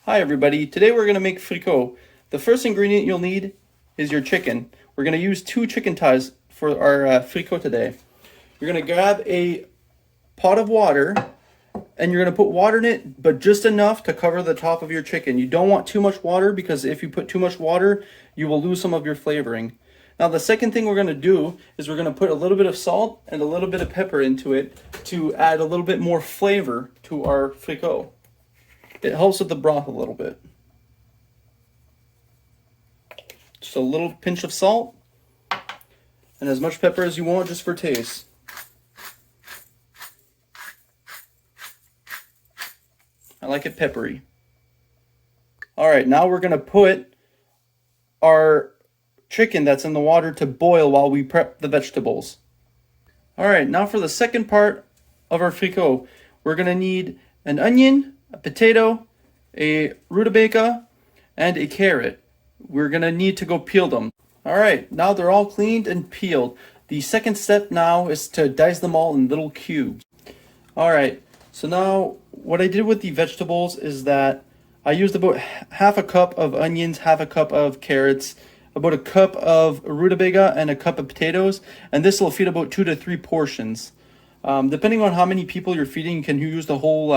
Hi everybody, today we're going to make fricot. The first ingredient you'll need is your chicken. We're going to use 2 chicken thighs for our fricot today. You're going to grab a pot of water and you're going to put water in it, but just enough to cover the top of your chicken. You don't want too much water because if you put too much water, you will lose some of your flavoring. Now the second thing we're going to do is we're going to put a little bit of salt and a little bit of pepper into it to add a little bit more flavor to our fricot. It helps with the broth a little bit. Just a little pinch of salt and as much pepper as you want just for taste. I like it peppery. Alright, now we're going to put our chicken that's in the water to boil while we prep the vegetables. Alright, now for the second part of our fricot, we're going to need an onion, a potato, a rutabaga, and a carrot. We're going to need to go peel them. Alright, now they're all cleaned and peeled. The second step now is to dice them all in little cubes. Alright, so now what I did with the vegetables is that I used about half a cup of onions, half a cup of carrots, about a cup of rutabaga, and a cup of potatoes, and this will feed about 2 to 3 portions. Depending on how many people you're feeding, you can use the whole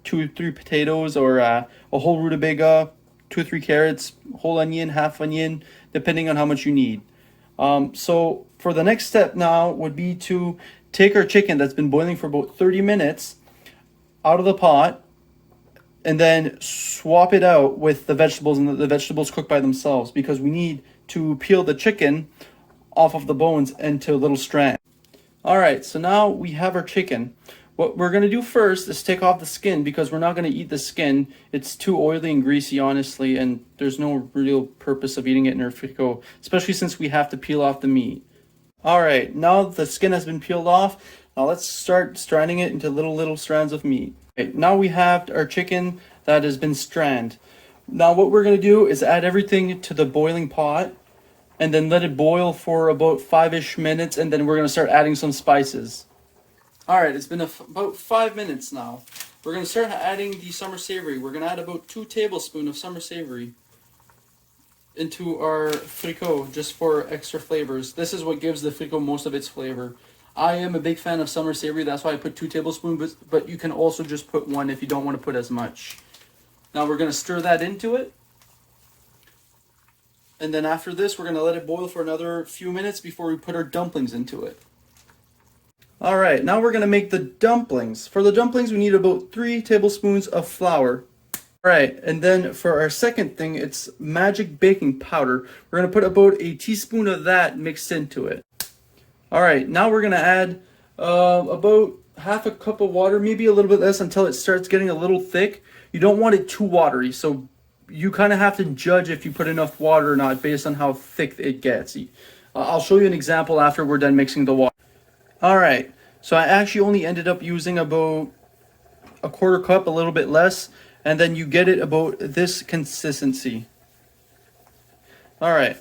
2 or 3 potatoes, or a whole rutabaga, 2 or 3 carrots, whole onion, half onion, depending on how much you need. So for the next step now would be to take our chicken that's been boiling for about 30 minutes out of the pot and then swap it out with the vegetables, and the vegetables cook by themselves because we need to peel the chicken off of the bones into little strands. Alright, so now we have our chicken. What we're going to do first is take off the skin because we're not going to eat the skin. It's too oily and greasy, honestly, and there's no real purpose of eating it in our fricot, especially since we have to peel off the meat. Alright, now the skin has been peeled off. Now let's start stranding it into little strands of meat. Okay, now we have our chicken that has been stranded. Now what we're going to do is add everything to the boiling pot and then let it boil for about 5-ish minutes, and then we're going to start adding some spices. Alright, it's been about 5 minutes now. We're going to start adding the summer savory. We're going to add about 2 tablespoons of summer savory into our fricot just for extra flavors. This is what gives the fricot most of its flavor. I am a big fan of summer savory, that's why I put 2 tablespoons, but you can also just put 1 if you don't want to put as much. Now we're going to stir that into it. And then after this, we're going to let it boil for another few minutes before we put our dumplings into it. Alright, now we're going to make the dumplings. For the dumplings, we need about 3 tablespoons of flour. Alright, and then for our second thing, it's magic baking powder. We're going to put about a teaspoon of that mixed into it. Alright, now we're going to add about half a cup of water, maybe a little bit less until it starts getting a little thick. You don't want it too watery, so you kind of have to judge if you put enough water or not based on how thick it gets. I'll show you an example after we're done mixing the water. Alright, so I actually only ended up using about a quarter cup, a little bit less, and then you get it about this consistency. Alright,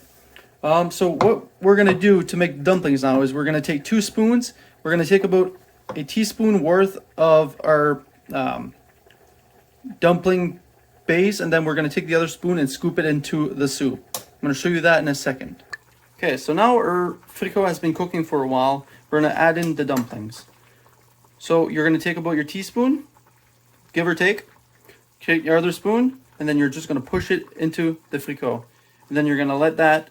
so what we're going to do to make dumplings now is we're going to take 2 spoons. We're going to take about a teaspoon worth of our dumpling base, and then we're going to take the other spoon and scoop it into the soup. I'm going to show you that in a second. Okay, so now our fricot has been cooking for a while. We're going to add in the dumplings. So you're going to take about your teaspoon, give or take. Take your other spoon, and then you're just going to push it into the fricot. And then you're going to let that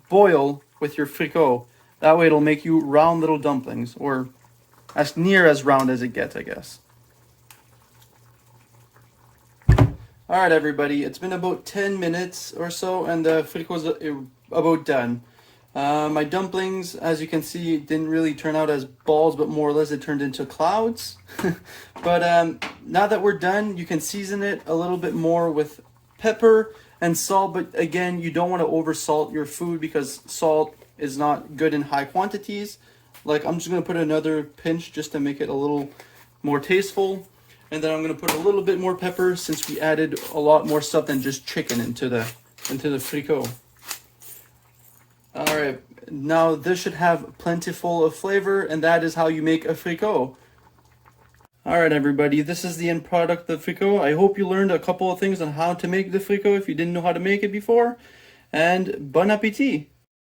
boil with your fricot. That way it'll make you round little dumplings, or as near as round as it gets, I guess. Alright everybody, it's been about 10 minutes or so, and the fricot is about done. My dumplings, as you can see, didn't really turn out as balls, but more or less it turned into clouds. But now that we're done, you can season it a little bit more with pepper and salt. But again, you don't want to over salt your food because salt is not good in high quantities. Like, I'm just going to put another pinch just to make it a little more tasteful. And then I'm going to put a little bit more pepper since we added a lot more stuff than just chicken into the fricot. Alright, now this should have plentiful of flavor, and that is how you make a fricot. Alright everybody, this is the end product of the fricot. I hope you learned a couple of things on how to make the fricot if you didn't know how to make it before. And bon appetit!